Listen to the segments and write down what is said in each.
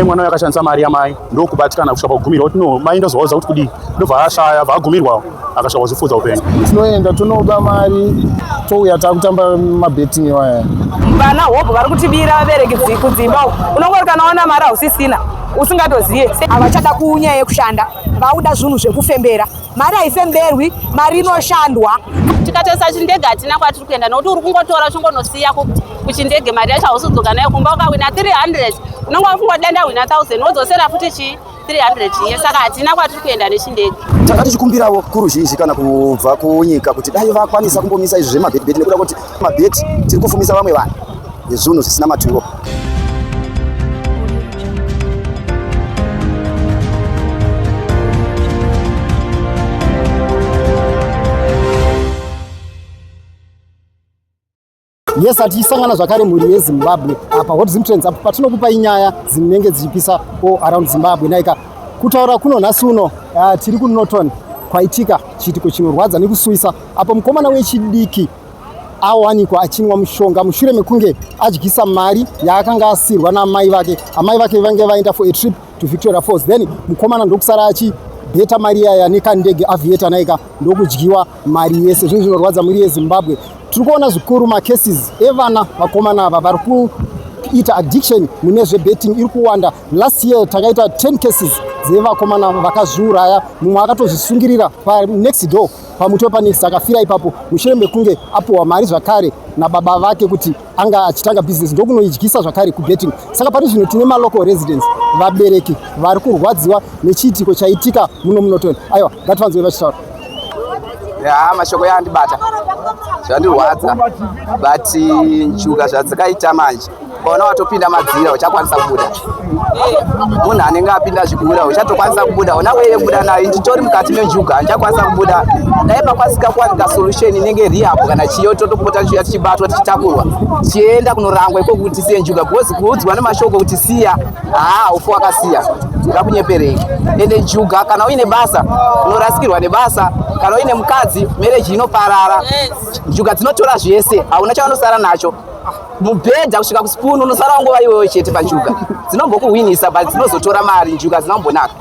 dai mwana yakashandisa mari yamai ndokubatikana kusvika pagumira kuti no mai ndozoudza kuti kudi ndobva ashaya vagumirwa akasvika kuzvifudza upenyu. Tinoenda tonoba mari touya takutamba mabetting iwaya. Vana hope vari kutibira vabereki kudzimba unongori kana waona mari hausisina usingatoziye havachada kunyaya yekushanda vauda zvinhu zvekufembera. Mari haifemberwi, mari inoshandwa. Tikatesa chindege hatina kwatiri kuenda nokuti uri kungotora uchingonosiya kuchindege mari yacho hausudzoka nayo kumba ukawina 300 unonge wafunga kuti ndawina 1000 wodzosera futi 300 iye saka hatina kwatiri kuenda nechindege. Takati chikumbirawo kuruzhinji kana kubva kunyika kuti dai vakwanisa kumbomisa izvi zvemabheti nekuda kuti mabheti tiri kufumisa vamwe vanhu nezvinhu zvisina maturo. Yes, atisangana zvakare muri yeZimbabwe apa Hot Zim Trends apo patinokupa inyaya dzinenge dzichipisa around Zimbabwe naika kutaura kuno nhasi uno tiri kuNorton kwaitika chiitiko chinorwadza nekusuwisa apo mukomana wechidiki awanikwa achinwa mushonga mushure mekunge adyisa mari yaakanga asirwa namai vake. Amai vake vange vaenda for a trip to Victoria Falls, then mukomana ndokusara achibheta mari yaya nekandege avieta naika ndokudyiwa mari yese. Zvinhu zvinorwadza muri yeZimbabwe. Tiri kuona zvikuru macases evana vakomana ava vari kuita addiction mune zvebetting iri kuwanda. Last year takaita 10 cases dzevakomana vakazviuraya, mumwe akatozvisungirira panext door pamuti wepanext akafira ipapo mushure mekunge apiwa mari zvakare nababa vake kuti anga achitanga business ndokunoidyisa zvakare kubetting. Saka pari zvino tine malocal residents vabereki vari kurwadziwa nechiitiko chaitika muno muNorton. Aiwa, ngativanzwe vachitaura. Mashoko yandibata zvandirwadza but njuga zvadzakaita manje ona watopinda madzira uchakwanisa kubuda. Munhu anenge apinda zvikura uchatokwanisa kubuda. Ona wewe buda nayo nditori mukati menjuga uchakwanisa kubuda. Dai pakwanisa kuwanika solution inenge rehab kana chiyo totopota njuga tichibatwa tichitakurwa chienda kunorangwa iko kuti siye njuga because kuudzwa nemashoko kuti siya ufu wakasiya ngakunyeperei. Ende njuga kana uine basa unorasikirwa nebasa, kana uine mukadzi marriage inoparara. Njuga dzinotora zvese hauna chaunosara nacho. Mubhedha kusvika kuspoon unosara nguva iwewe chete panjuga. Dzinombokuwinisa but dzinozotora mari njuga dzinombonaka.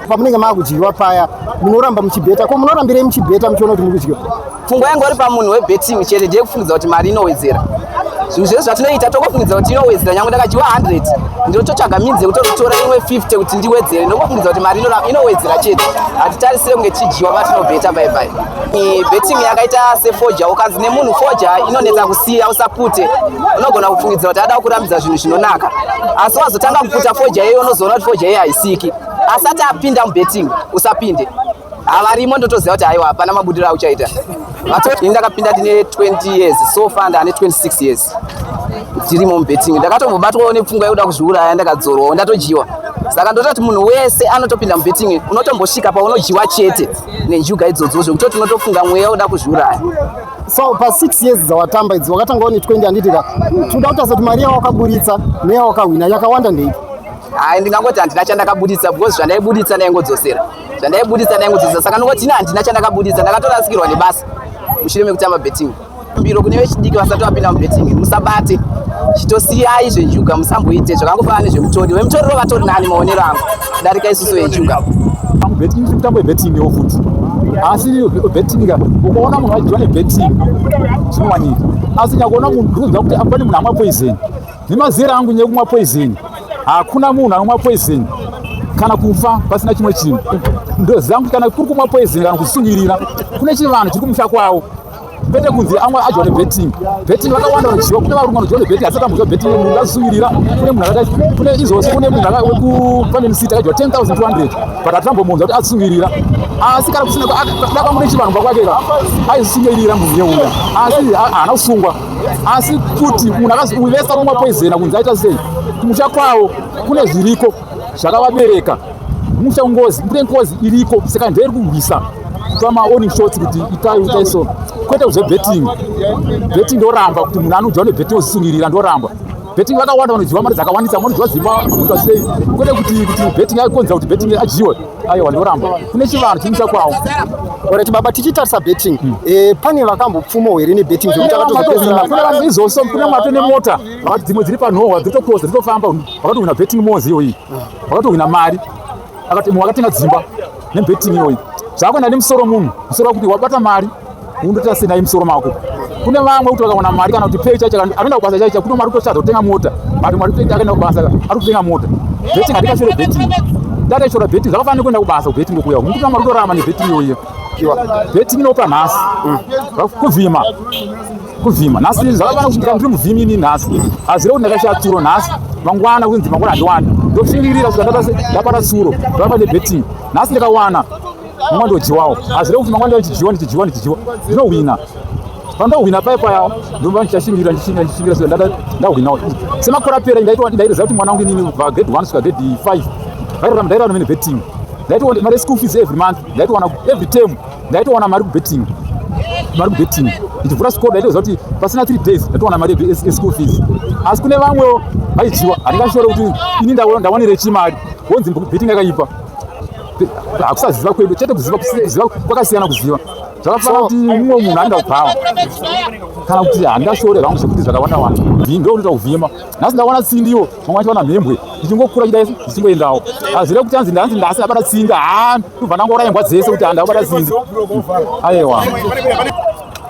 Pamunenge makudyiwa paya munoramba muchibheta ko munorambirei muchibheta muchiona kuti muri kudyiwa? Pfungwa yangu iri pamunhu webetting chete ndeyekufungidza kuti mari inowedzera. Zvinhu zvese zvatinoita tokufungidza kuti inowedzera. Nyange ndakadyiwa 100 ndototsvaga minzi yekutotora imwe 50 kuti ndiwedzere. Ndokufungidza kuti mari inowedzera chete. Hatitarisire kunge tichidyiwa patinobheta bye bye. Betting yakaita sefoja ukanzi nemunhu foja inonetsa kusiya usapute. Unogona kufungidza kuti ada kurambidza zvinhu zvinonaka. Asi wazotanga kuputa foja iyoyo unozoona kuti foja iyoyo haisiki. Asati apinda mubetting usapinde. Avarimo ndotoziva kuti haiwa hapana mabudiro auchaita. Ini ndakapinda ndine 20 years so far ndane 26 years tirimo mubetting. Ndakatombobatwawo nepfungwa yekuda kuzviuraya ndakadzorwawo ndatojyiwa. Saka ndototi munhu wese anotopinda mubetting unotombosvika paunojyiwa chete nenjuga idzodzo zvekutoti unotofunga mweya uda kuzviuraya. So pa 6 years dzawatamba idzi wakatangawo ne20 handitika toda kutarisa kuti mari yawakaburitsa neyawakawina yakawanda ndeipi? Ndingangoti handina chandakabuditsa because zvandaibuditsa ndaingodzosera. Saka nongoti handina chandakabuditsa ndakatorasikirwa nebasa mushure mekutamba betting. Mbiro kune vechidiki vasati vapinda mubetting musabate chitosiyai zvenjuga musamboite zvakangofanana nezvemutori. Wemutori rovatori nani maonero angu kudarika isusu venjuga. Betting mitambo yebetting yofuti asi betting ukaona munhu achidziwa nebetting zvinowanika. Asi nyakuona munhu kuziva kuti apane munhu amwa poison nemazera angu nyekumwa poison. Hakuna munhu anomwa poison kana kufa pasina chimwe chinhu. Ndoziva kuti kana kuri kumwa poison kana kusungirira kune chivanhu chiri kumusha kwawo kwete kunzi amwe adyiwa nebetting. Betting vakawanda vanodziwa. Kune varungu vanodziwa nebetting asi akambodziwa betting munhu akasungirira. Kune munhu akaita kune izvozvo kune munhu wekupane musiti akadyiwa 10,200 but atambomunza kuti asungirira. Asi kana kusina daka mune chivanhu pakwakeka aizisungirira munhu yeuya asi haana kusungwa. Asi kuti munhu akazivesa kumwa poison kunzi aita sei kumusha kwawo kune zviriko zvakavabereka. Musha ngozi kune ngozi iriko saka ndiri kurwisa kama owning shots kuti itai so kwete zvebetting. Betting ndoramba kuti munhu anodyiwa nebetting uzisungirira ndoramba betting vakawanda vanodziva mari dzakawandisa vanodziva zimba sei kwete kuti betting yakonza kuti betting ajiwe aiwa ndoramba kune chivanhu chimisa kwawo. Alright baba, tichitarisa betting pane vakambopfumo here nebetting kune vanhu izvozvo kune mato nemota vakati dzimwe dziri panhova dziritokoza dzitofamba vakatohwina betting mozi iyoyi vakatohwina mari mumwe akatenga dzimba nebetting iyoyi zvakuenda nemusoro munhu musoro wakuti wabata mari undoita senai musoro mako. Kune vamwe kuti vakawana mari kana kuti pei chaicha anoenda kubasa chaicha kuno mari kutoshadza kutenga mota ati mari pei akaenda kubasa ari kutenga mota. Betting handikashore betting ndakashora betting zvakafanira kuenda kubasa kubetting ndokuya mukuti mari kutorarama nebetting iyoyo. Betting inopa nhasi kuvhima nhasi zvakafanira kuti ndiri muvhimi ini nhasi azire kuti ndakashaya tsuro nhasi mangwana kunzi mangwana handiwani ndoshingirira kusvika ndapata tsuro zvakapa nebetting nhasi ndikawana mumwe ndojiwawo azire kuti mangwana ndichijiwa ndinohwina pandohwina paipaya ndomba ndichashingirira ndahwinawo semakore apera ndaiziva kuti mwana wangu inini kubva grade 1 kusvika grade 5 ndairarama nebetting ndaitowana mari school fees every month ndaitowana every term ndaitowana mari kubetting ndichivhura sikoro ndaitoziva kuti pasina 3 days ndaitowana mari eschool fees. Asi kune vamwewo vaijiwa handingashore kuti ini ndawanire chimari wonzi betting yakaipa hakusaziva kwedu chete kuziva kwakasiyana kuziva zvakafanira kuti mumwe munhu anoenda kubhawa kana kuti handingashore zvangu zvekuti zvakawandawanda ndo unoita kuvhima nhasi ndawana tsindiwo mamwe achiwana mhembwe ndichingokura chidai ndichingoendawo azire kuti hanzi ndasi abata tsindi kubva ndangourayingwa dzese kuti handabata tsindi aiwa.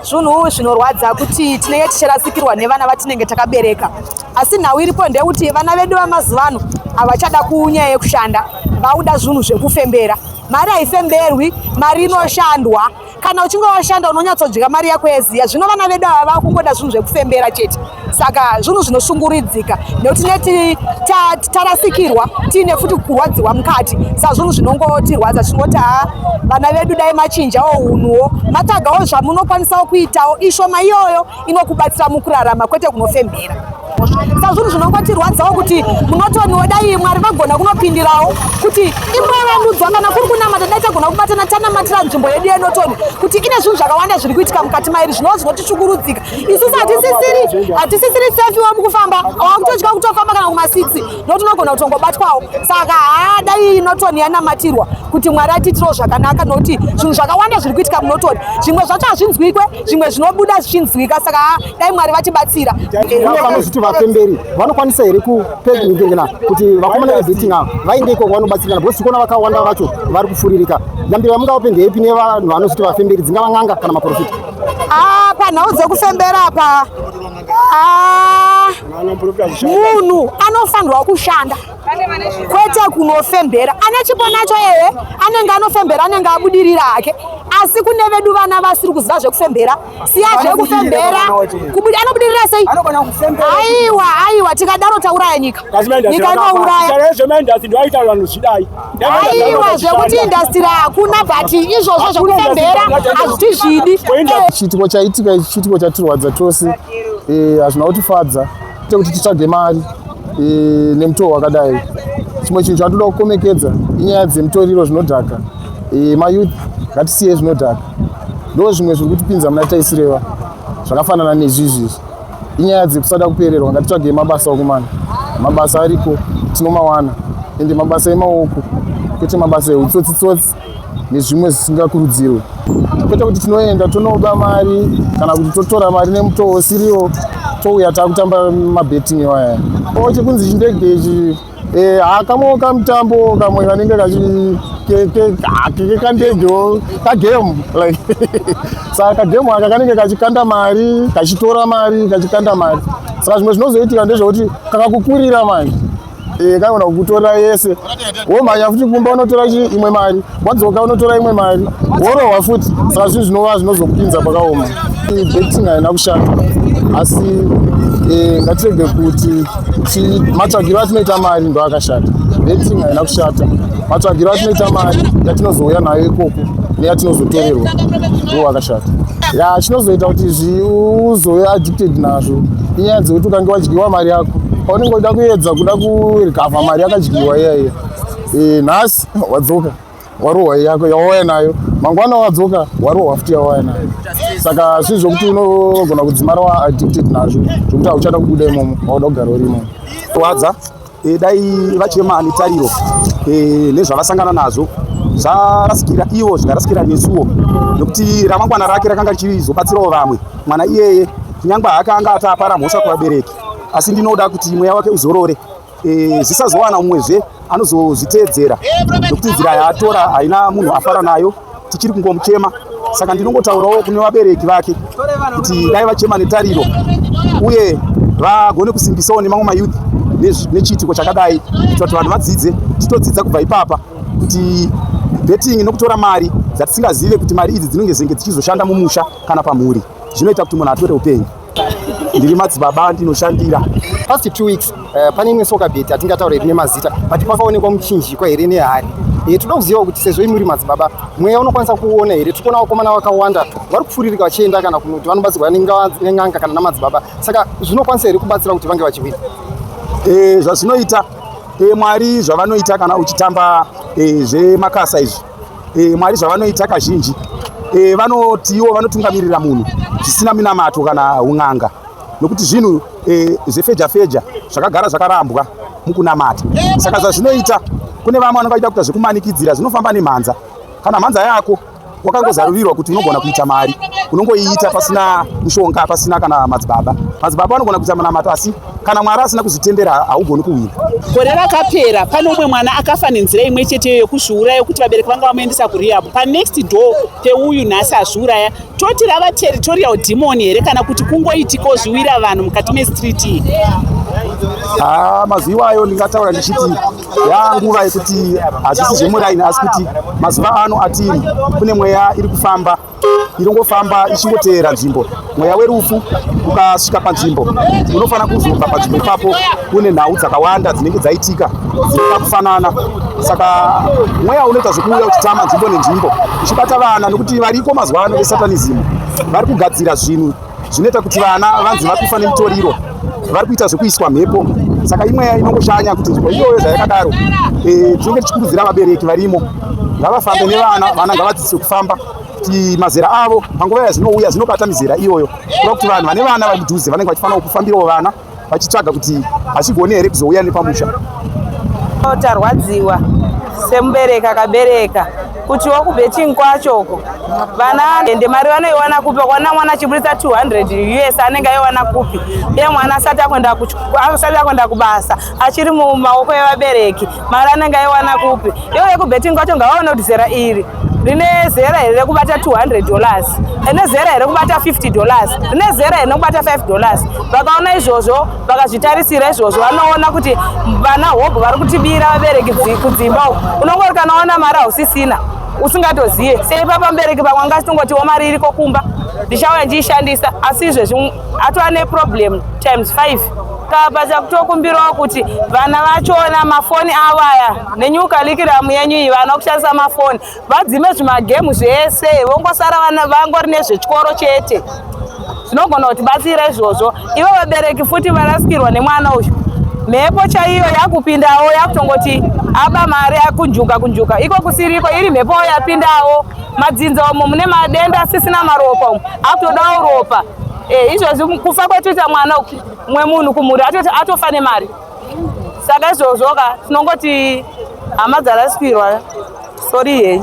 Zvinhu zvinorwadza kuti tinenge tichirasikirwa nevana vatinenge takabereka, asi nhau iripo ndeyekuti vana vedu vamazuva ano havachada kunyaya yekushanda, vauda zvinhu zvekufembera. Mari haifemberwi, mari inoshandwa. Kana uchinge washanda unonyatsodya mari yako yeziya. Zvino vana vedu ava vakungoda zvinhu zvekufembera chete. Saka zvinhu zvinoshungurudzika nekuti neti tarasikirwa tiine futi kurwadziwa mukati. Saka zvinhu zvinongotirwadza tinoti vana vedu dai machinjawo hunhuwo matagawo zvamunokwanisawo kuitawo ishoma iyoyo inokubatsira mukurarama kwete kunofembera. Saka zvinhu zvinongotirwadzawo kuti munotoniwo dai Mwari vagona kunopindirawo kuti imbovandudzwa kana kuri kunamata dai tagona kubatana tanamatira nzvimbo yedu yenotoni kuti ine zvinhu zvakawanda zviri kuitika mukati mairi zvinowo zvinotishungurudzika. Isusu hatisisiri sefiwo mukufamba, hawakutodya kutofamba kana kuma6 nokuti unogona kutongobatwawo. Saka dai notoni yanamatirwa kuti Mwari atitirawo zvakanaka nokuti zvinhu zvakawanda zviri kuitika munotoni. Zvimwe zvacho hazvinzwikwe, zvimwe zvinobuda zvichinzwika. Saka dai Mwari vatibatsira. Vanozviti vafemberi vanokwanisa here kupegingena kuti vakomana vebetting ava vainde iko vanobatsirikana because tikona vakawanda vacho vari kufuririka. Yambiro yamungaope ndeipi nevanhu vanozviti vafemberi, dzingava n'anga kana maprofita? Panhau dzekufembera apa munhu anofanirwa kushanda kwete kunofembera. Ane chipo nacho anenge anofembera, anenge abudirira hake. Asi kune vedu vana vasiri kuziva zvekufembera, siya zvekufembera anobudirira sei? Aiwa tikadaro tauraya nyika inouraya. Aiwa zvekuti indastiri hakuna but izvozvo zvekufembera hazvitizvidi. Chiitiko chaitika ichi chiitiko chatirwadza tose, hazvina kutifadza tekuti titsvage mari nemutoo wakadai. Chimwe chinhu chatoda kukomekedza inyaya dzemutoriro zvinodhaka. Mayouth ngatisiye zvinodhaka, ndo zvimwe zviri kutipinza muna taisireva zvakafanana nezvizvi. Inyaya dzekusada kupererwa, ngatitsvage mabasa okumana. Mabasa ariko tinomawana, ende mabasa emaoko kwete mabasa eutsotsi nezvimwe zvisingakurudzirwe. Kwete kuti tinoenda tonoba mari kana kuti totora mari nemutoo usiriwo touya takutamba mabetting iwaya. Chikunzi chindege ichi kamwe kamutambo kamwe kanenge kandege kagemu saka kagemu aka kanenge kachikanda mari kachitora mari kachikanda mari. Saka zvimwe zvinozoitika ndezvekuti kakakukurira mari kaona kukutora yese womhanya futi kumba unotora imwe mari, wadzoka unotora imwe mari, worohwa futi. Saka zvinhu zvinova zvinozokupinza pakaoma. Betting haina kushanda, asi ngatirege kuti matsvagiro atinoita mari ndo akashata. Betting haina kushata, matsvagiro atinoita mari yatinozouya nayo ikoko neyatinozotorerwa ndo akashata. Chinozoita kuti uzove addicted nazvo inyaya dzekuti ukange wadyiwa mari yako paunenge uda kuedza kuda kurikavha mari yakadyiwa iyaiya. Nhasi wadzoka warohwa yako yawauya nayo, mangwana wadzoka warohwa futi yawauya nayo. saka si zvokuti unogona kudzimara wa-addicted nazvo zvokuti hauchada kubuda imomo wauda kugara uri imomo wadza dai vachema netariro nezvavasangana nazvo zvarasikira ivo zvikarasikira nesuwo nokuti ramangwana rake rakanga richizobatsirawo vamwe mwana iyeye kunyangwe haakanga atapara mhosva kuvabereki asi ndinoda kuti mweya wake uzorore zvisazowana mumwezve anozozviteedzera nokuti nzira yaatora haina munhu afara nayo tichiri kungomuchema saka ndinongotaurawo kune vabereki vake kuti dai vachema netariro uye vagone kusimbisawo nemamwe mayuthi nechiitiko chakadai kuti vanhu vadzidze titodzidza kubva ipapa kuti betting nokutora mari dzatisingazive kuti mari idzi dzinenge zenge dzichizoshanda mumusha kana pamhuri zvinoita kuti munhu atore upenyu. Ndiri madzibaba ndinoshandira past 2 weeks pane imwe soka bet atingataura ine mazita but pakaonekwa muchinjikwa here nehari toda kuziva kuti sezvo muri madzibaba mweya unokwanisa kuona here tikuona vakomana vakawanda vari kupfuririka vachienda kana kunoti vanobatsirwa neng'anga kana namadzibaba saka zvinokwanisa here kubatsira kuti vange vachiwina zvazvinoita mwari zvavanoita kana uchitamba zvemakasa izvi mwari zvavanoita kazhinji vanotiwo vanotungamirira munhu zvisina minamato kana un'anga nokuti zvinhu zvefeja zvakagara zvakarambwa mukunamata saka zvazvinoita kune vamwe vanenge vachida kuita zvekumanikidzira zvinofamba nemhanza kana mhanza yako wakangozarurirwa kuti unogona kuita mari unongoiita pasina mushonga pasina kana madzibaba vanogona kuita manamato asi kana mwari asina kuzvitendera haugoni kuwina. Gore rakapera pane umwe mwana akafa nenzira imwe chete yekuzviuraya yokuti vabereki vanga vamuendesa kurehab panext door peuyu nhasi azviuraya toti rava territorial demon here kana kuti kungoitiko zviwira vanhu mukati mestreet iyi? Mazuva ayo ndingataura ndichiti yanguva yekuti hazvisi zvemuraini asi kuti mazuva ano atiri kune mweya iri kufamba irongofamba ichingoteera nzvimbo mweya werufu ukasvika panzvimbo unofanira kuzobva panzvimbo ipapo kune nhau dzakawanda dzinenge dzaitika dzinoda kufanana saka mweya unoita zvekuuya uchitama nzvimbo nenzvimbo uchibata vana nokuti variko mazuva ano vesatanism vari kugadzira zvinhu zvinoita kuti vana vanzi vari kufa nemitoriro vari kuita zvekuiswa mhepo saka imweya inongoshanya kuti nzvimbo iyoyo zvayakadaro tinenge tichikurudzira vabereki varimo ngavafambe nevana vana ngavadzidziswe kufamba kuti mazera avo panguva yazvinouya zvinobata mizera iyoyo kuda kuti vanhu vane vana vari mudhuze vanenge vachifanira kufambirawo vana vachitsvaga kuti hachigone here kuzouya nepamusha. Tarwadziwa semubereki akabereka kutiwo kubetting kwachoko vana ende mari vanoiwana kupi kwana mwana achibudisa 200 US anenge aiwana kupi iye mwana asati akwenda kubasa achiri mumaoko evabereki mari anenge aiwana kupi iyo yekubetting kwacho ngavaone kuti zera iri rine zera here rekubata $200 rine zera here rekubata $50 rine zera here rekubata $5 vakaona izvozvo vakazvitarisira izvozvo vanoona kuti vana hobho vari kutibira vabereki kudzimba unongori kana waona mari hausisina usingatoziye seipapa mubereki pamwe angachitongotiwo mari iriko kumba ndichauya ndiishandisa asi izvezvi atova neproblem times 5 kapa chakutokumbirawo kuti vana vachona mafoni avo aya nenyukarikiramu yenyu iyi vana kushandisa mafoni vadzime zvimagemu zvese vongosara vana vangori nezvechikoro chete zvinogona kuti batsira izvozvo ivo vabereki futi varasikirwa nemwana uyu mhepo chaiyo yakupindawo yakutongoti aba mari akunjuka iko kusiriko iri mhepo yapindawo madzinza umo mune madenda asisina maropa umo akutodawo ropa izvozvi kufa kwetoita mwana mwe munhu kumhuri atofa nemari saka izvozvoka tinongoti hama dzarasikirwa sori yei.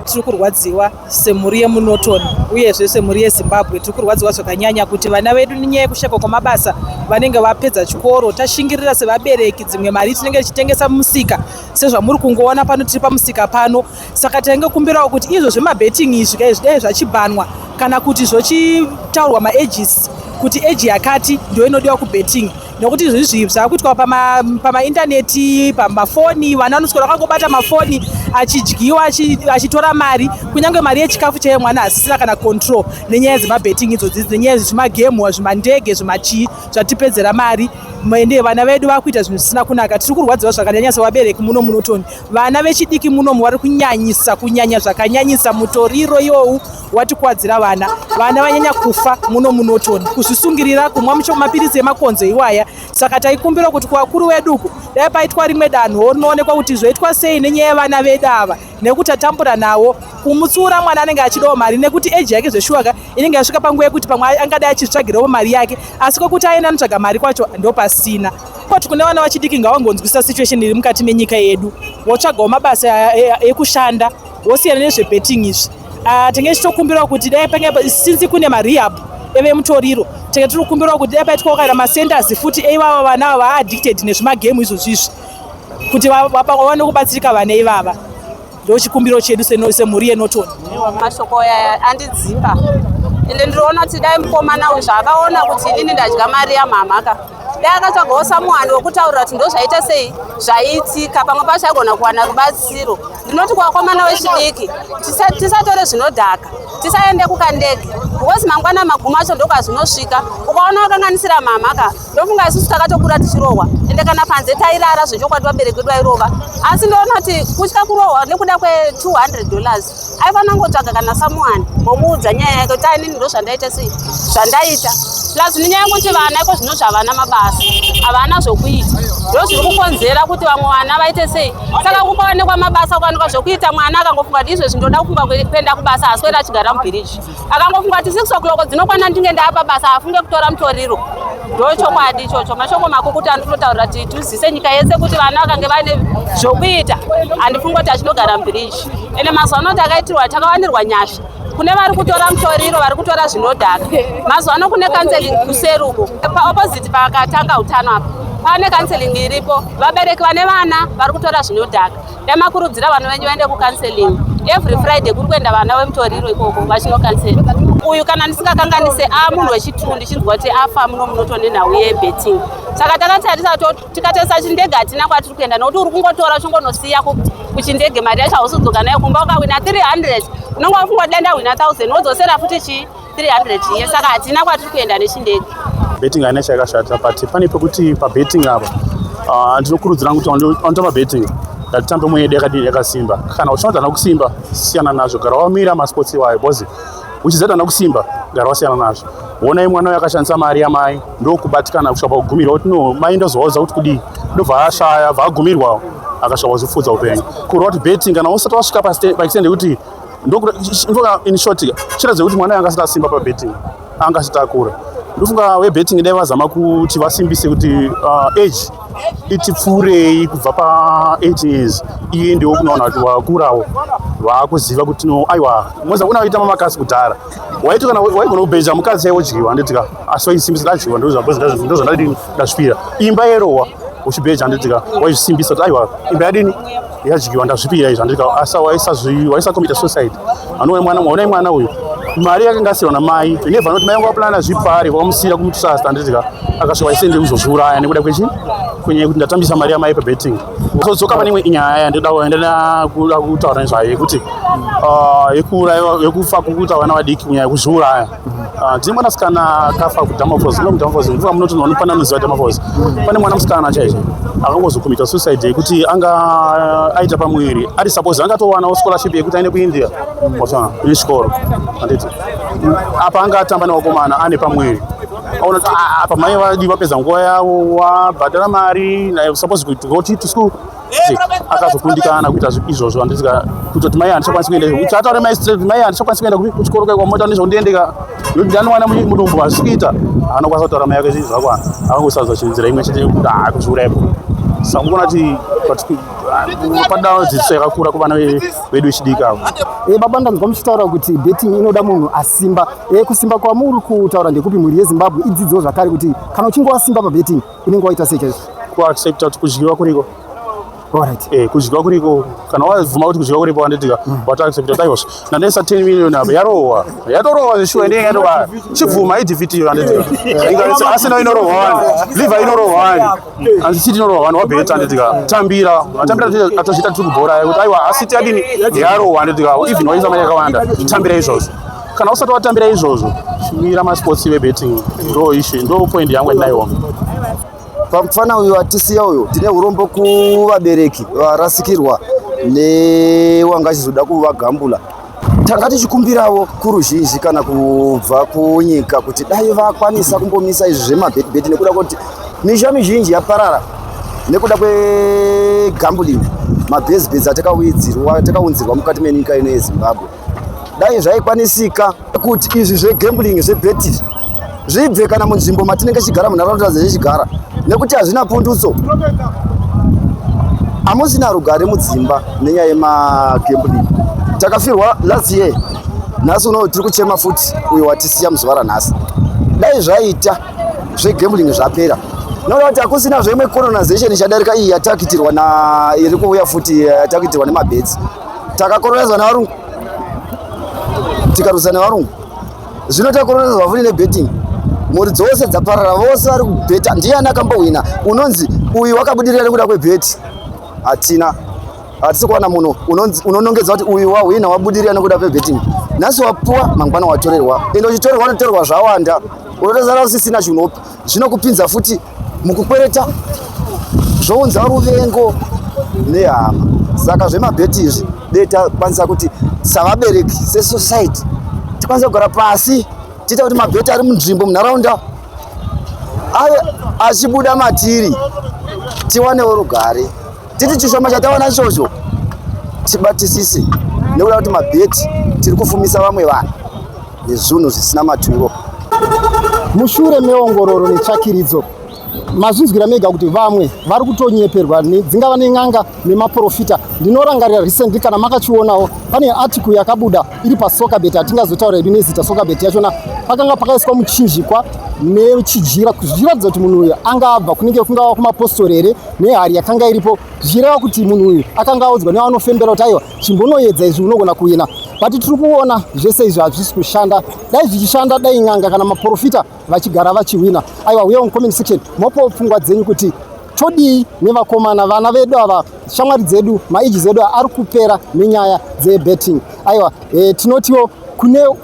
Tiri kurwadziwa semhuri yemunotoni uyezve semhuri yeZimbabwe tiri kurwadziwa zvakanyanya kuti vana vedu nenyaya yekusheka kwamabasa vanenge vapedza chikoro tashingirira sevabereki dzimwe mari tinenge tichitengesa mumusika sezvamuri kungoona pano tiri pamusika pano saka tainge kumbirawo kuti izvo zvemabetting izvi dai zvachibhanwa kana kuti zvochitaurwa maages kuti eji yakati ndio inodiwa kubetting nokuti izvozvi zvaakuitwa pamaindaneti pamafoni vana vanoswera vakangobata mafoni achidyiwa achitora mari kunyange mari yechikafu chaiye mwana asisina kana control nenyaya dzemabetting idzodzi nenyaya dzezvimagemu zvimandege zvimachii zvatipedzera mari ende vana vedu vakuita zvinhu zvisina kunaka tiri kurwadziwa zvakanyanya sevabereki muno munotoni vana vechidiki munomu vari kunyanya zvakanyanyisa mutoriro iwowu watikuwadzira vana vanyanya kufa muno munotoni kuzvisungirira kumwa mapirisi emakonzo iwaya saka taikumbira kuti kuvakuru veduku dai paitwa rimwe danho rinoonekwa kuti zvoitwa sei nenyaya yevana vedu ava nekuti atambura nawo kumutsura mwana anenge achidawo mari nekuti eji yake zveshuwaka inenge yasvika panguva yekuti pamwe angadai achitsvagirawo mari yake asi kwekuti aenda anotsvaga mari kwacho ndopasina. Kuti kune vana vachidiki ngavangonzwisa situation iri mukati menyika yedu votsvagawo mabasa ekushanda vosiyana nezvebetting izvi. Tenge tichitokumbirawo kuti dai pange sinzi kune marehab evemutoriro tenge tiri kukumbirawo kuti dai paitikawo kana masenders futi eivava vana ava vaaddicted nezvimagemu izvozvizvi kuti vaone kubatsirika vana ivava. Ndo chikumbiro chedu semhuri yeNorton. Mashoko aya andidzimba ende ndinoona kuti dai mukomana uyu zvakaona kuti inini ndadya mari yamamaka dai akatsvagawo samuhani wokutaurira kuti ndo zvaita sei zvaiitika pamwe pacho agona kuwana rubatsiro. Ndinoti kuvakomana vechidiki tisatore zvinodhaka tisaende kukandege because mangwana maguma acho ndokwazvinosvika ukaona wakanganisira mamaka ndofunga isusu takatokura tichirohwa ende kana panze tairara zvechokwadi vabereki vedu vairova asi ndoona kuti kutya kurohwa nekuda kwe$200 aifanira ngotsvaga kana samuhani womuudza nyaya yake kuti ainini ndo zvandaita sei zvandaita plus nenyaya yekuti vana iko zvino zvavana mabasa havana zvokuita ndo zviri kukonzera kuti vamwe vana vaite sei. Saka kukaonekwa mabasa ukaonekwa zvokuita mwana akangofunga kuti izvezvi ndoda kufunga kuenda kubasa aswera achigara mubhiriji akangofunga kuti 6 o'clock dzinokwana ndinge ndaapa basa afunge kutora mutoriro. Ndo chokwadi ichocho mashoko makukuti andinotaurira kuti tuzise nyika yese kuti vana vakange vaine zvokuita handifunga kuti achinogara mubhiriji ende mazuva ano takaitirwa takawanirwa nyasha kune vari kutora mutoriro vari kutora zvinodhaka mazuva ano kune counseling kuseruko paopposite pakatanga utano apa pane counseling iripo vabereki vane vana vari kutora zvinodhaka ndamakurudzira vana venyu vaende kucounseling every Friday kuri kuenda vana vemutoriro ikoko vachinokansela. Uyu kana ndisingakanganise munhu wechitundu ndichinzwa kuti afa muno munotonde nhau yebetting saka takatarisa tikatarisa chindege hatina kwatiri kuenda nokuti uri kungotora chongonosiya kuchindege mari yacho hausudzoka nayo kumba ukawina 300 unenge wafunga kuti danda wina 1000 wodzosera futi 300 iye saka hatina kwatiri kuenda nechindege. Betting haina chayakashata but pane pekuti pabetting apa ndinokurudzira kuti wanotamba betting ngatitambe mwedu yakasimba kana uchinodana kusimba siyana nazvo gara wamira masports iwayo because uchizadana kusimba gara wasiyana nazvo. Onai mwana yakashandisa mari yamai ndokubatikana kusvika pakugumirwa kuti no mai ndozoudza kuti kudii ndobva ashaya bva agumirwawo akasvika kuzvifudza upenyu kurwa kuti betting kana usati wasvika paextend yekuti in short chiratidza kuti mwana angasati asimba pabetting angasati akura. Ndofunga webetting dai vazama kuti vasimbise kuti age itipfuurei kubva pa18 years iye ndiwo kunoona kuti wakurawo vakuziva kuti no aiwa moza kuna waita mamakasi kudhara waiti kana waigona kubeja mukadzi yaiwodyiwa handitika asi waisimbisa dadyiwa ndozvandadini ndasvipira imba yerohwa uchibeja handitika waisimbisa kuti aiwa imba yadini yadyiwa ndazvipira izvi handika asa waisakomita suicide. Anonai mwana uyu mari yake ngasirwa namai inebva noti mai wangu zvipari wakamusiyira kumutrust handitika akasvika waisende kuzozviuraya nekuda kwenyaya kuti ndatambisa mari yamai pabetting. Zodzoka pane imwe nyaya yandida kutaura nezvayo yekuti yekufa kukuita vana vadiki kunyaya kuzviuraya. Ndine mwanasikana akafa kuDamafosi ndimva munoti vanopanda noziva Damafosi. Pane mwana musikana chaizvo akangozokomita suicide yekuti anga aita pamwiri ari suppose angatowanawo scholarship yekuti aende kuIndia nechikoro handiti apa anga atamba nevakomana ane pamwiri aona kuti apa mai vadi vapedza nguva yavo wabhadhara mari suppose go to school akazokundikana kuita izvozvo handitika kutoti mai handichakwanisi kuenda kuti ataure mai handichakwanisi kuenda kuchikoro kwaimota nezvondiendeka nokuti ndanowana mudumbu hazvikuita anokwanisa kutaura mai yake zvinhu zvakwana akangosadza chinzira imwe chete yekuti kuzviuraipo saka mukuona kuti padao dzidziso yakakura kuvana vedu vechidiki avo. Baba ndanzwa muchitaura kuti betting inoda munhu asimba. Kusimba kwamuri kutaura ndekupi mhuri yeZimbabwe idzidziwo zvakare kuti kana uchinge wasimba pabetting unenge waita sei chaizvo? Kuaccepta kuti kudyiwa kuriko. Alright. Kudyiwa kuriko kana wavhuma kuti kudyiwa kuripo handitika wataaccepta taivos nandaisa 10 million apa yarohwa yatorohwa zvishuwa ndiye ngatoba chibvuma idefeatiyo handitika asina inorohwa vanhu liver inorohwa vanhu asichiti inorohwa vanhu wabheta handitika tambira atozviita tiri kubhora kuti aiwa asiti adini yarohwa handitika even waisa mari yakawanda tambira izvozvo kana usati watambira izvozvo mira masports webetting ndo ishe ndo point yangu yandinayo. Pamufana uyu atisiya uyu tine urombo kuvabereki varasikirwa newanga achizoda kuvagambula. Tanga tichikumbirawo kuruzhinji kana kubva kunyika kuti dai vakwanisa kumbomisa izvi zvemabetibeti nekuda kuti misha mizhinji yaparara nekuda kwegambling mabhezibhezi atakaunzirwa mukati menyika ino yeZimbabwe. Dai zvaikwanisika kuti izvi zvegambling zvebheti zvibve kana munzvimbo matinenge chigara munharaunda dzechigara, nekuti hazvina pundutso. Hamusina rugare mudzimba nenyaya yemagambling. Takafirwa last year, nhasi uno tiri kuchema futi uyo watisiya muzuva ranhasi. Dai zvaita zvegambling zvapera, nokuti kuti hakusina zvemwe colonization ichadarika iyi yatakitirwa iri kuuya futi yatakitirwa nemabhedzi. Takakolonizwa nevarungu, tikarwisa nevarungu, zvino takolonizwa futi nebetting. Mhuri dzose dzaparara, vose vari kubheta. Ndiani akambohwina unonzi uyu wakabudirira nekuda kwebheti? Hatina. Hatisi kuwana munhu unonongedza kuti uyu wahwina wabudirira nekuda kwebetting. Nhasi wapuwa, mangwana watorerwa. Ende uchitorerwa unotorerwa zvawanda, unotozara usisina chinopi. Zvinokupinza futi mukukwereta, zvounza ruvengo nehama. Saka zvemabheti izvi dei takwanisa kuti savabereki sesociety tikwanisa kugara pasi tiite kuti mabheti ari munzvimbo munharaunda ave achibuda matiri, tiwanewo rugare. Titi chishoma chatawana ichocho tibatisise, nekuda kuti mabheti tiri kufumisa vamwe vanhu nezvinhu zvisina maturo. Mushure meongororo netsvakiridzo, mazvinzwira mega kuti vamwe vari kutonyeperwa dzingava nen'anga nemaprofita. Ndinorangarira recently kana makachionawo, pane article yakabuda iri pasoccerbet, atingazotaura iri nezita soccerbet yachona, pakanga pakaiswa muchinjikwa nechijira zvichiratidza kuti munhu uyu anga abva kunenge kungava kumapostori here nehari yakanga iripo, zvichireva kuti munhu uyu akanga audzwa nevanofembera kuti aiwa chimbonoedza izvi unogona kuwina. But tiri kuona zvese izvi hazvisi kushanda. Dai zvichishanda, dai n'anga kana maprofita vachigara vachiwina. Aiwa, uya mucomment section mopo pfungwa dzenyu kuti todii nevakomana, vana vedu ava, shamwari dzedu, maiji zedu ari kupera nenyaya dzebetting. Aiwa, tinotiwo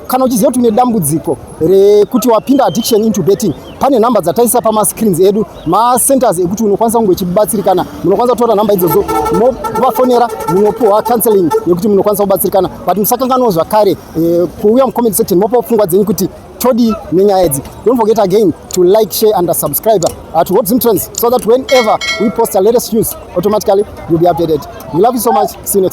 kana uchiziva kuti une dambudziko rekuti wapinda addiction into betting, pane nhamba dzataisa pamascreens edu, macenters ekuti unokwanisa kunge uchibatsirikana. Munokwanisa kutora nhamba idzodzo, munovafonera, munopuwa counseling yekuti munokwanisa kubatsirikana. But musakanganwa zvakare kuuya mucomment section mopa pfungwa dzenyu kuti todii nenyaya idzi. Don't forget again to like, share and subscribe to What's in Trends, so that whenever we post the latest news, automatically you'll be updated. We love you so much. See you next time.